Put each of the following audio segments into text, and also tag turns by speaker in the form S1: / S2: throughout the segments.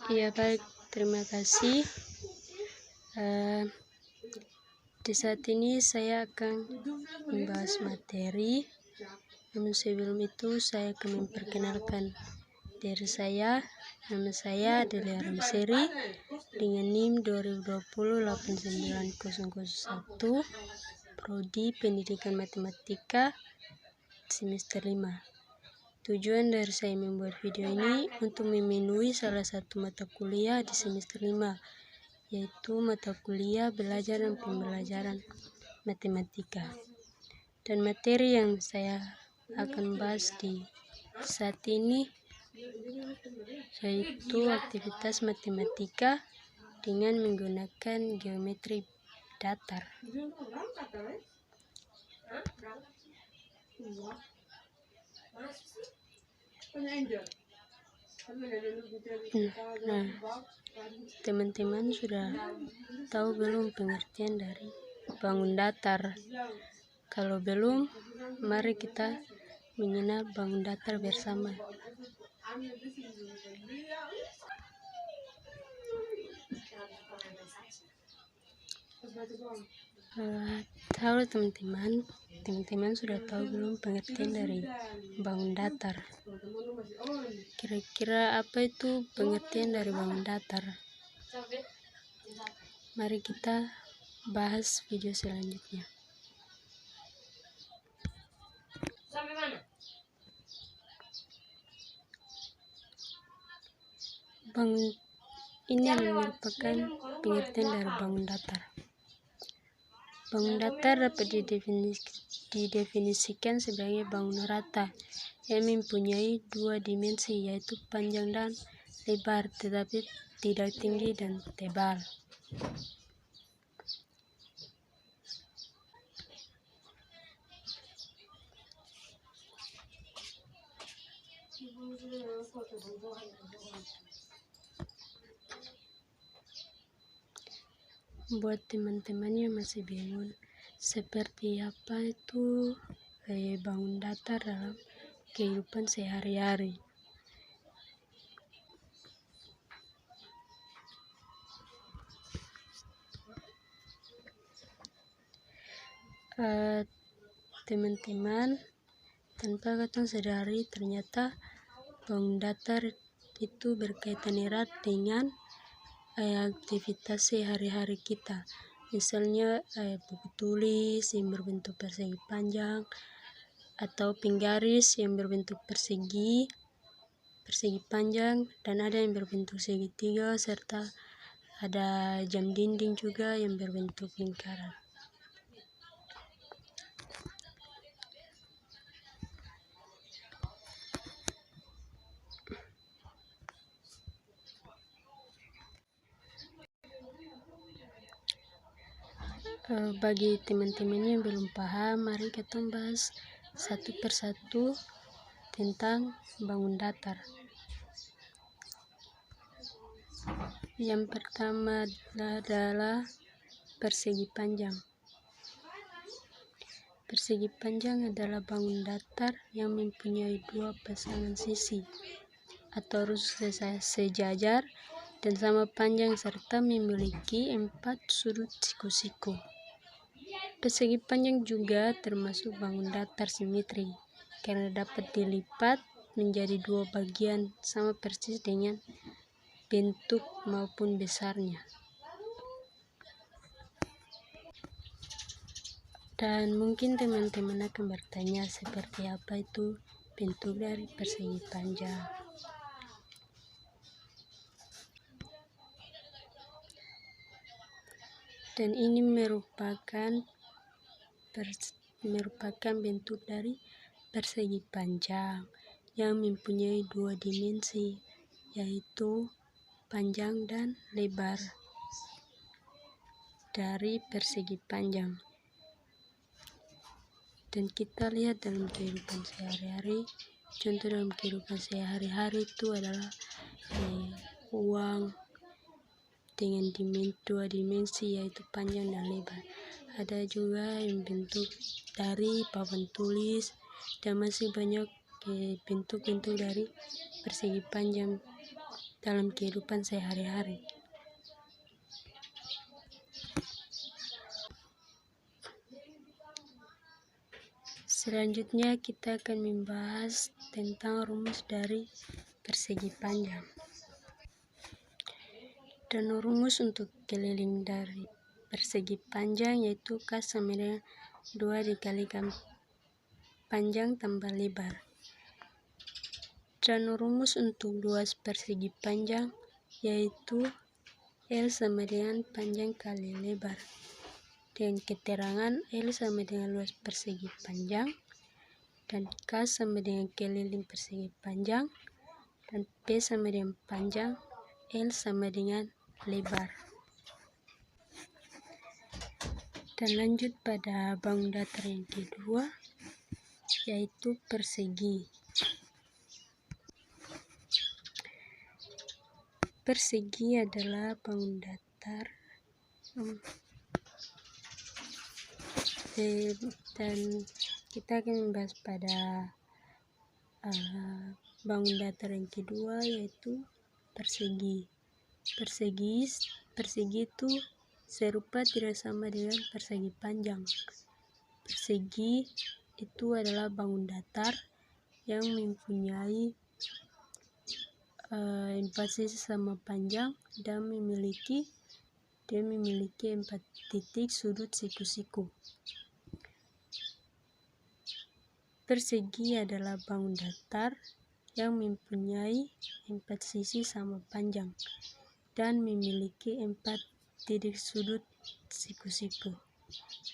S1: Ya baik, terima kasih. Di saat ini saya akan membahas materi. Namun sebelum itu saya akan memperkenalkan diri saya. Nama saya Delia Ramseri dengan NIM 2020-89001, Prodi Pendidikan Matematika semester 5. Tujuan dari saya membuat video ini untuk memenuhi salah satu mata kuliah di semester 5, yaitu mata kuliah belajar dan pembelajaran matematika. Dan materi yang saya akan bahas di saat ini yaitu aktivitas matematika dengan menggunakan geometri datar. Nah, teman-teman sudah tahu belum pengertian dari bangun datar? Kalau belum, mari kita mengenal bangun datar bersama. Halo teman-teman sudah tahu belum pengertian dari bangun datar? Kira-kira apa itu pengertian dari bangun datar? Mari kita bahas video selanjutnya. Bangun ini merupakan pengertian dari bangun datar. Bangun datar dapat didefinisikan sebagai bangun rata yang mempunyai dua dimensi, yaitu panjang dan lebar, tetapi tidak tinggi dan tebal. Buat teman-teman yang masih bingung seperti apa itu bangun datar dalam kehidupan sehari-hari, teman-teman, tanpa katong sadari ternyata bangun datar itu berkaitan erat dengan aktivitas sehari-hari kita. Misalnya buku tulis yang berbentuk persegi panjang atau penggaris yang berbentuk persegi panjang, dan ada yang berbentuk segitiga, serta ada jam dinding juga yang berbentuk lingkaran. Bagi teman-teman yang belum paham, mari kita bahas satu persatu tentang bangun datar. Yang pertama adalah persegi panjang. Persegi panjang adalah bangun datar yang mempunyai dua pasangan sisi atau rusuk sejajar dan sama panjang serta memiliki 4 sudut siku-siku. Persegi panjang juga termasuk bangun datar simetri karena dapat dilipat menjadi dua bagian sama persis dengan bentuk maupun besarnya. Dan mungkin teman-teman akan bertanya seperti apa itu bentuk dari persegi panjang. Dan ini merupakan bentuk dari persegi panjang yang mempunyai dua dimensi, yaitu panjang dan lebar dari persegi panjang. Dan kita lihat dalam kehidupan sehari-hari, contoh dalam kehidupan sehari-hari itu adalah uang dengan dua dimensi, yaitu panjang dan lebar. Ada juga yang bentuk dari papan tulis, dan masih banyak ke bentuk-bentuk dari persegi panjang dalam kehidupan sehari-hari. Selanjutnya kita akan membahas tentang rumus dari persegi panjang. Dan rumus untuk keliling dari persegi panjang yaitu K sama dengan 2 dikalikan panjang tambah lebar. Dan rumus untuk luas persegi panjang yaitu L sama dengan panjang kali lebar. Dengan keterangan L sama dengan luas persegi panjang dan K sama dengan keliling persegi panjang dan P sama dengan panjang, L sama dengan lebar. Dan lanjut pada bangun datar yang kedua yaitu persegi. Persegi adalah bangun datar dan kita akan membahas pada bangun datar yang kedua yaitu persegi. Persegi itu serupa tidak sama dengan persegi panjang. Persegi itu adalah bangun datar yang mempunyai 4 sisi sama panjang dan memiliki 4 titik sudut siku-siku. Persegi adalah bangun datar yang mempunyai 4 sisi sama panjang dan memiliki 4 titik sudut siku-siku.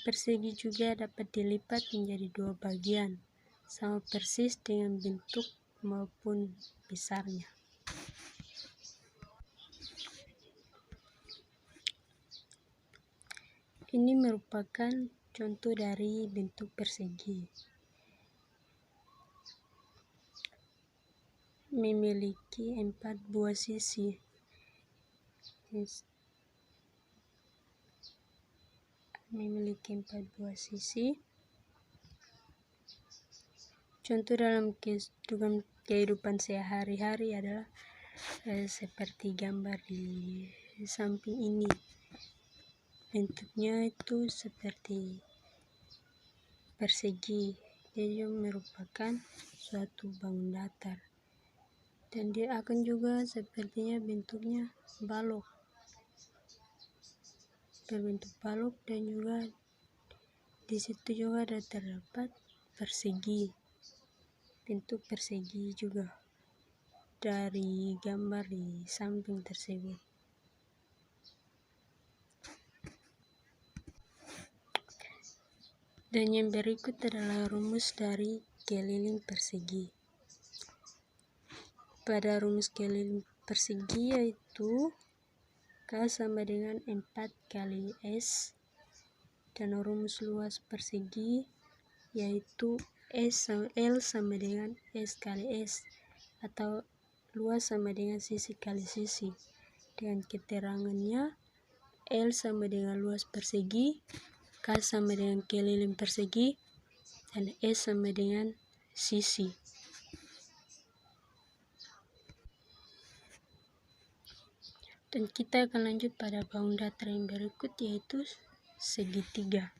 S1: Persegi juga dapat dilipat menjadi 2 bagian, sama persis dengan bentuk maupun besarnya. Ini merupakan contoh dari bentuk persegi. Memiliki 4 buah sisi. Memiliki 4 buah sisi. Contoh dalam kehidupan sehari-hari adalah seperti gambar di samping ini. Bentuknya itu seperti persegi. Dia merupakan suatu bangun datar. Dan dia akan juga sepertinya bentuknya balok. Berbentuk balok dan juga di situ juga ada terdapat persegi. Bentuk persegi juga dari gambar di samping tersebut. Dan yang berikut adalah rumus dari keliling persegi. Pada rumus keliling persegi yaitu K sama dengan 4 kali S dan rumus luas persegi yaitu L sama dengan S kali S atau luas sama dengan sisi kali sisi. Dengan keterangannya L sama dengan luas persegi, K sama dengan keliling persegi, dan S sama dengan sisi. Dan kita akan lanjut pada bangun datar yang berikut yaitu segitiga.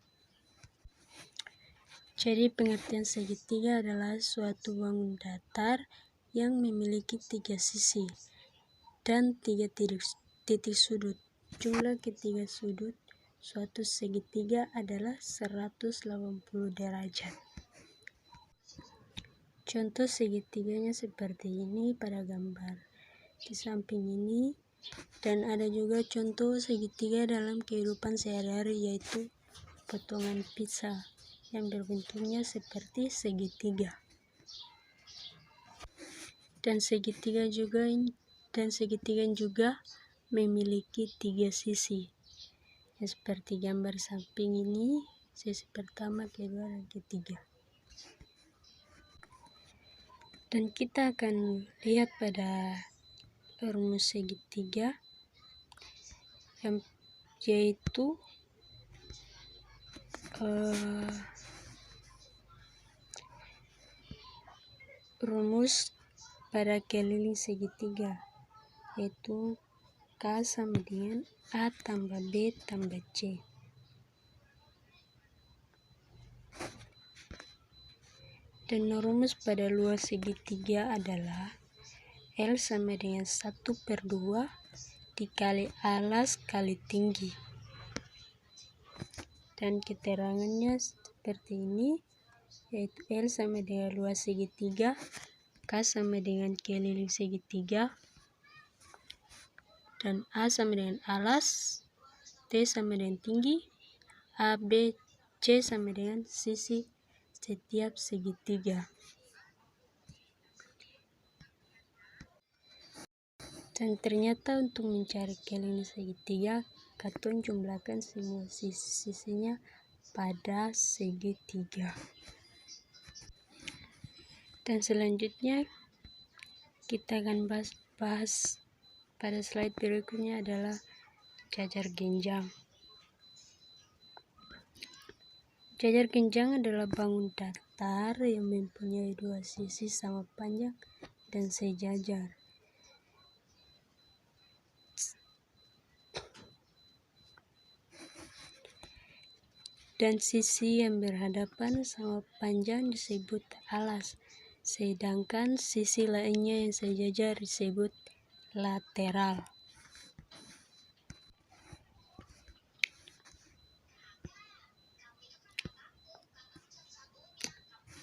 S1: Jadi pengertian segitiga adalah suatu bangun datar yang memiliki 3 sisi dan 3 titik sudut. Jumlah ketiga sudut suatu segitiga adalah 180 derajat. Contoh segitiganya seperti ini pada gambar di samping ini. Dan ada juga contoh segitiga dalam kehidupan sehari-hari yaitu potongan pizza yang berbentuknya seperti segitiga. Dan segitiga juga memiliki 3 sisi. Seperti gambar samping ini, sisi pertama, kedua, dan ketiga. Dan kita akan lihat pada rumus segitiga yaitu rumus pada keliling segitiga, yaitu K sama dengan A tambah B tambah C. Dan rumus pada luas segitiga adalah L sama dengan 1/2 dikali alas kali tinggi. Dan keterangannya seperti ini, yaitu L sama dengan luas segitiga, K sama dengan keliling segitiga, dan A sama dengan alas, T sama dengan tinggi, A, B, C sama dengan sisi setiap segitiga. Dan ternyata untuk mencari keliling segitiga, katong jumlahkan semua sisi-sisinya pada segitiga. Dan selanjutnya kita akan bahas pada slide berikutnya adalah jajar genjang. Jajar genjang adalah bangun datar yang mempunyai dua sisi sama panjang dan sejajar. Dan sisi yang berhadapan sama panjang disebut alas, sedangkan sisi lainnya yang sejajar disebut lateral.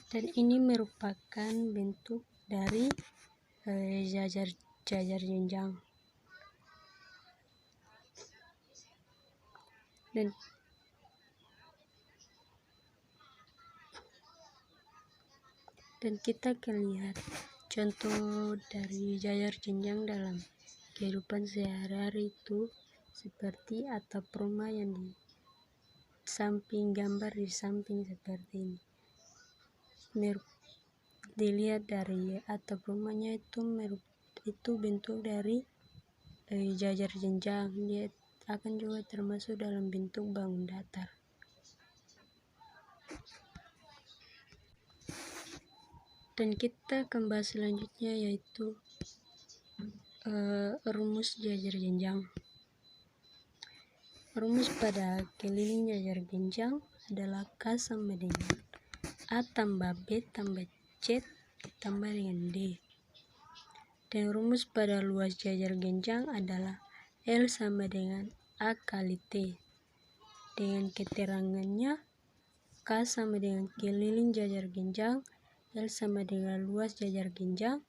S1: Dan ini merupakan bentuk dari jajar jenjang. Dan kita akan lihat contoh dari jajar jenjang dalam kehidupan sehari-hari itu seperti atap rumah yang di samping gambar di samping seperti ini. Dilihat dari atap rumahnya itu bentuk dari jajar jenjang. Dia akan juga termasuk dalam bentuk bangun datar. Dan kita akan bahas selanjutnya yaitu rumus jajar jenjang. Rumus pada keliling jajar jenjang adalah K sama dengan A tambah B tambah C ditambah dengan D. Dan rumus pada luas jajar genjang adalah L sama dengan A kali T. Dengan keterangannya, K sama dengan keliling jajar genjang, L sama dengan luas jajar genjang,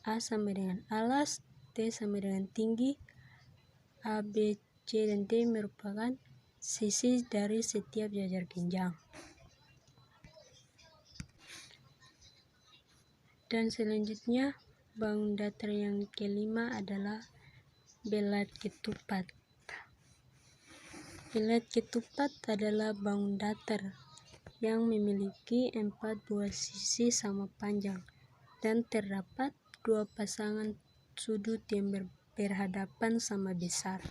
S1: A sama dengan alas, T sama dengan tinggi, A, B, C, dan D merupakan sisi dari setiap jajar genjang. Dan selanjutnya, bangun datar yang kelima adalah belat ketupat. Belat ketupat adalah bangun datar yang memiliki 4 buah sisi sama panjang dan terdapat 2 pasangan sudut yang berhadapan sama besar.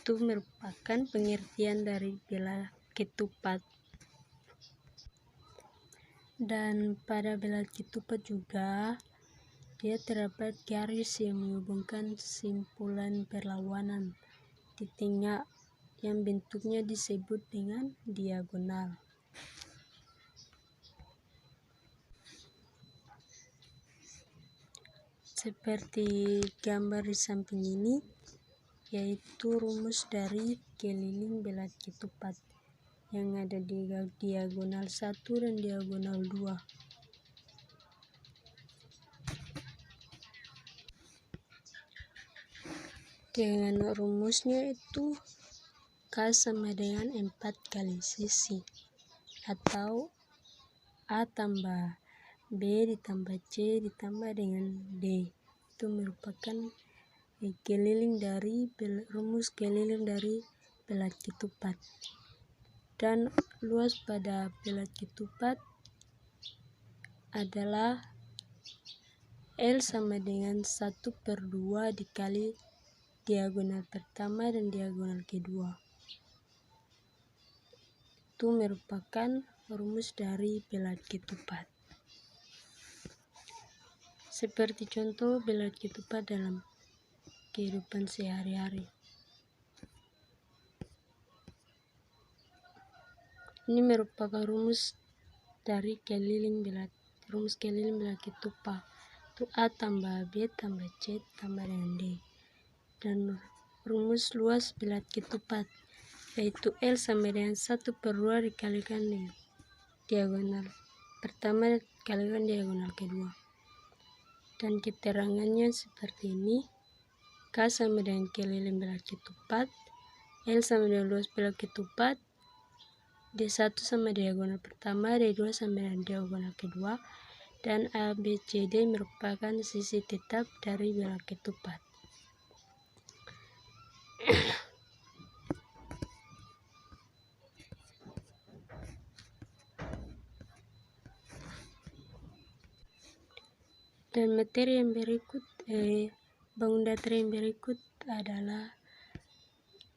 S1: Itu merupakan pengertian dari belat ketupat. Dan pada belat ketupat juga dia terdapat garis yang menghubungkan simpulan perlawanan di tengah yang bentuknya disebut dengan diagonal. Seperti gambar di samping ini, yaitu rumus dari keliling belat ketupat yang ada di diagonal 1 dan diagonal 2. Dengan rumusnya itu K sama dengan 4 kali sisi, atau A tambah B ditambah C ditambah dengan D. Itu merupakan rumus keliling dari belat ketupat. Dan luas pada belat ketupat adalah L sama dengan 1/2 dikali diagonal pertama dan diagonal kedua. Itu merupakan rumus dari belat ketupat. seperti contoh bulat ketupat dalam kehidupan sehari-hari. Ini merupakan rumus dari rumus keliling bulat ketupat. Itu A tambah B tambah C tambah dengan D. Dan rumus luas bulat ketupat, yaitu L sama dengan 1/2 dikalikan dengan diagonal pertama dikalikan diagonal kedua. Dan keterangannya seperti ini. K sama dengan keliling bulat ketupat, L sama dengan luas bulat ketupat, D1 sama diagonal pertama, D2 sama dengan diagonal kedua, dan A, B, C, D merupakan sisi tetap dari bulat ketupat. Dan materi yang berikut, bangun datar yang berikut adalah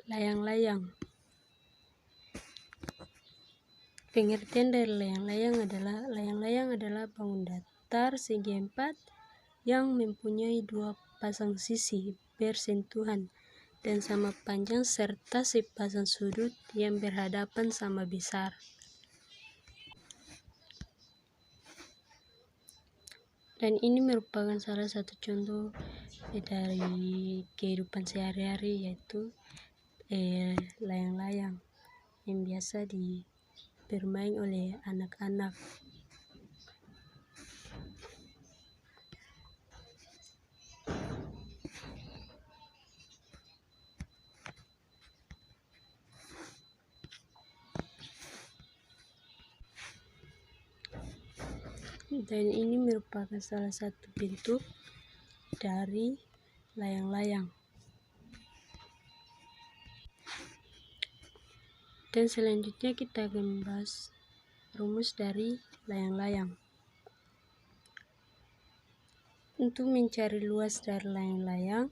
S1: layang-layang. Pengertian dari layang-layang adalah bangun datar segi 4 yang mempunyai 2 pasang sisi bersentuhan dan sama panjang serta sepasang sudut yang berhadapan sama besar. Dan ini merupakan salah satu contoh dari kehidupan sehari-hari, yaitu layang-layang yang biasa bermain oleh anak-anak. Dan ini merupakan salah satu bentuk dari layang-layang. Dan selanjutnya kita akan membahas rumus dari layang-layang. Untuk mencari luas dari layang-layang,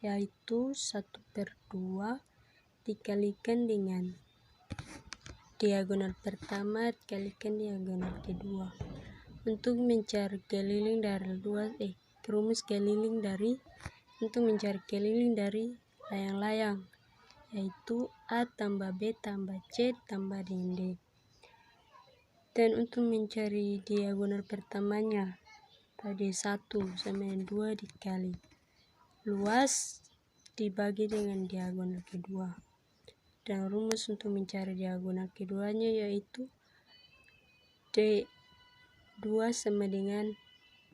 S1: yaitu 1/2 dikalikan dengan diagonal pertama dikalikan diagonal kedua. Untuk mencari keliling dari untuk mencari keliling dari layang-layang, yaitu A tambah B tambah C tambah dengan D. Dan untuk mencari diagonal pertamanya, tadi 1 sama dengan 2 dikali luas dibagi dengan diagonal kedua. Dan rumus untuk mencari diagonal keduanya yaitu D2 sama dengan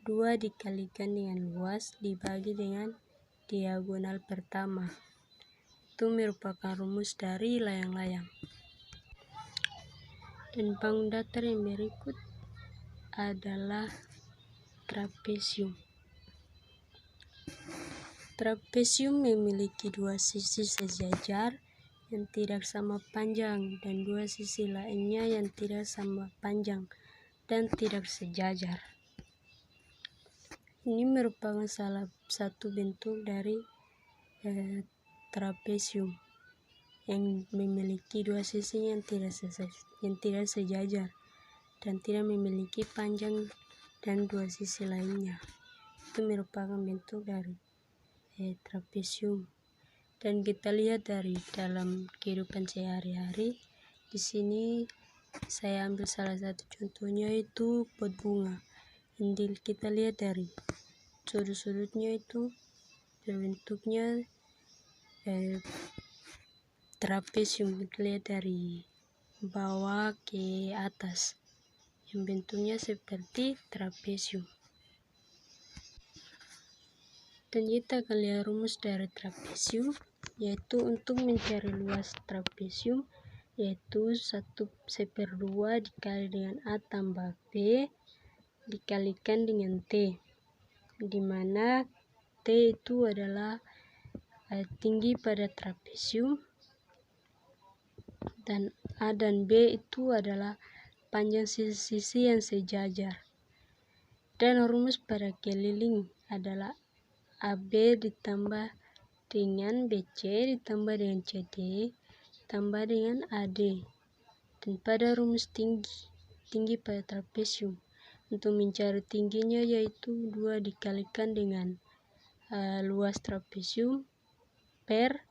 S1: 2 dikalikan dengan luas dibagi dengan diagonal pertama. Itu merupakan rumus dari layang-layang. Dan bangun datar yang berikut adalah trapesium. Trapesium memiliki 2 sisi sejajar yang tidak sama panjang dan 2 sisi lainnya yang tidak sama panjang dan tidak sejajar. Ini merupakan salah satu bentuk dari trapesium yang memiliki 2 sisi yang tidak sejajar dan tidak memiliki panjang dan 2 sisi lainnya. Itu merupakan bentuk dari trapesium. Dan kita lihat dari dalam kehidupan sehari-hari. Di sini saya ambil salah satu contohnya, itu pot bunga. Jadi kita lihat dari sudut-sudutnya itu bentuknya trapesium. Kita lihat dari bawah ke atas yang bentuknya seperti trapesium. Dan kita akan lihat rumus dari trapesium, yaitu untuk mencari luas trapesium yaitu 1/2 dikali dengan A tambah B dikalikan dengan T, di mana T itu adalah tinggi pada trapesium dan A dan B itu adalah panjang sisi-sisi yang sejajar. Dan rumus pada keliling adalah AB ditambah dengan BC ditambah dengan CD tambah dengan AD. Dan pada rumus tinggi pada trapesium Untuk mencari tingginya yaitu 2 dikalikan dengan luas trapesium per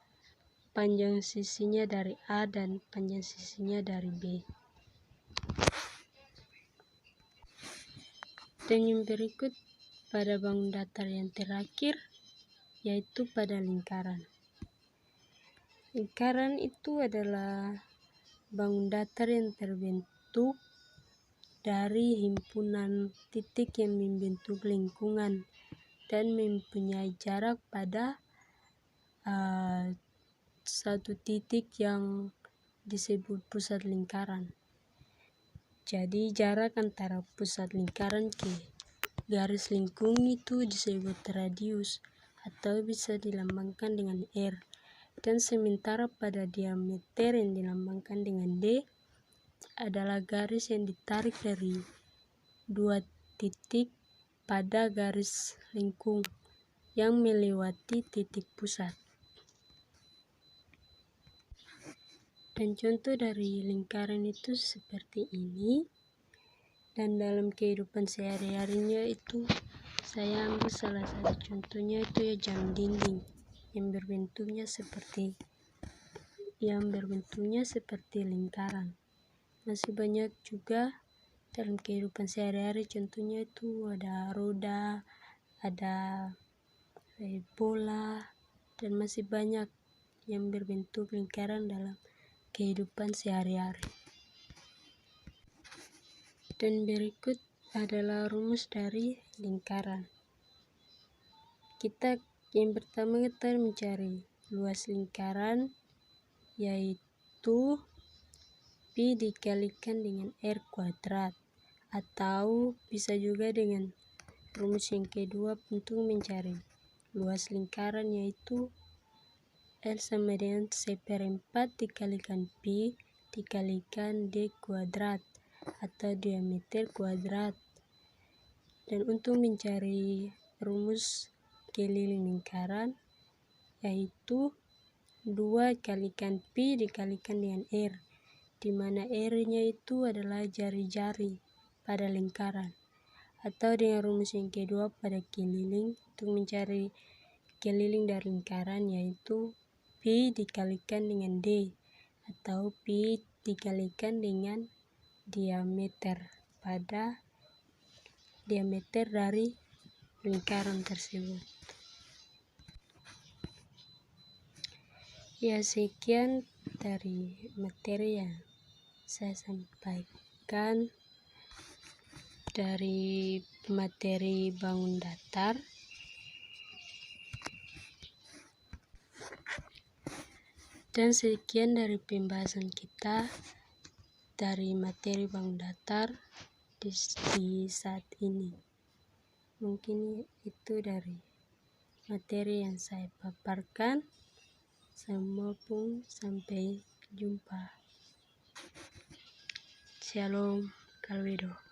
S1: panjang sisinya dari A dan panjang sisinya dari B. Dan yang berikut pada bangun datar yang terakhir yaitu pada lingkaran. Lingkaran itu adalah bangun datar yang terbentuk dari himpunan titik yang membentuk lingkungan dan mempunyai jarak pada satu titik yang disebut pusat lingkaran. Jadi jarak antara pusat lingkaran ke garis lingkung itu disebut radius atau bisa dilambangkan dengan R. Dan sementara pada diameter yang dilambangkan dengan D adalah garis yang ditarik dari 2 titik pada garis lingkung yang melewati titik pusat. Dan contoh dari lingkaran itu seperti ini. Dan dalam kehidupan sehari-harinya itu saya ambil salah satu contohnya itu ya jam dinding yang berbentuknya seperti lingkaran. Masih banyak juga dalam kehidupan sehari-hari, contohnya itu ada roda, ada bola, dan masih banyak yang berbentuk lingkaran dalam kehidupan sehari-hari. Dan berikut adalah rumus dari lingkaran. Yang pertama kita mencari luas lingkaran yaitu Pi dikalikan dengan R kuadrat, atau bisa juga dengan rumus yang kedua untuk mencari luas lingkaran yaitu L sama dengan C/4 dikalikan Pi dikalikan D kuadrat atau diameter kuadrat. Dan untuk mencari rumus keliling lingkaran yaitu 2 kalikan Pi dikalikan dengan R, di mana R-nya itu adalah jari-jari pada lingkaran. Atau dengan rumus yang kedua pada keliling, untuk mencari keliling dari lingkaran yaitu Pi dikalikan dengan D atau Pi dikalikan dengan diameter pada diameter dari lingkaran tersebut. Ya, sekian dari materi yang saya sampaikan dari materi bangun datar. Dan sekian dari pembahasan kita dari materi bangun datar di saat ini. Mungkin itu dari materi yang saya paparkan. Semua pun sampai jumpa. Shalom, Kalwedo.